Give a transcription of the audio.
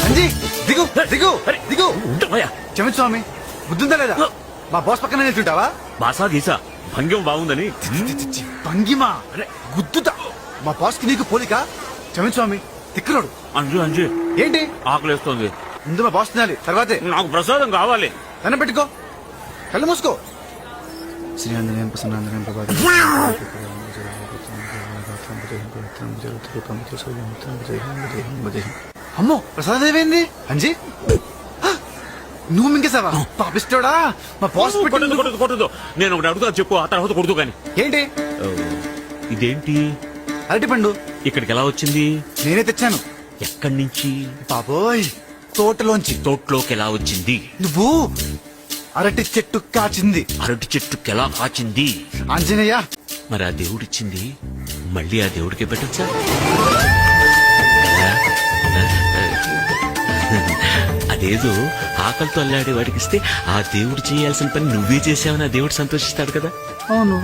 అంజీ దిగు దిగు దిగు. ఉంటావయ్యా క్షమించు స్వామి, బుద్ధుందా లేదా? మా బాస్ పక్కన నిల్చుంటావా? బాసా గీసా భంగ్యం బాగుందని భంగిమా గుద్దుతా. మా బాస్ కి నీకు పోలిక. క్షమించు స్వామి, తిక్కునోడు. అంజు అంజు ఏంటి ఆకలేస్తోంది. ముందు మా బాస్ తినాలి, తర్వాతే నాకు ప్రసాదం కావాలి. దండం పెట్టుకో, కళ్ళు మూసుకో. శ్రీ ఆంజనేయం ప్రసన్నాంజనేయం ప్రభాకర్ అమ్మో ప్రసాదం ఏమైంది? అంజీ నువ్వు మింగేసావా? పాపిస్తాడా? మా బాస్ కొట్టదు కొట్టదు కొట్టదు. నేను ఒకటి అడుగుతా చెప్పు, ఆ తర్వాత కొడుతూ కానీ. ఏంటి? ఇదేంటి అరటి పండు ఇక్కడికి ఎలా వచ్చింది? నేనే తెచ్చాను. ఎక్కడి నుంచి? బాబోయ్, తోటలోంచి. తోటలోకి ఎలా వచ్చింది? నువ్వు అరటి చెట్టు కాచింది. అరటి చెట్టుకి ఎలా కాచింది? ఆంజనేయ. మరి ఆ దేవుడిచ్చింది మళ్ళీ ఆ దేవుడికి పెట్టొచ్చా? అదేదో ఆకలితో అల్లాడే వాడికి ఇస్తే ఆ దేవుడు చేయాల్సిన పని నువ్వే చేసావని ఆ దేవుడు సంతోషిస్తాడు కదా. అవును.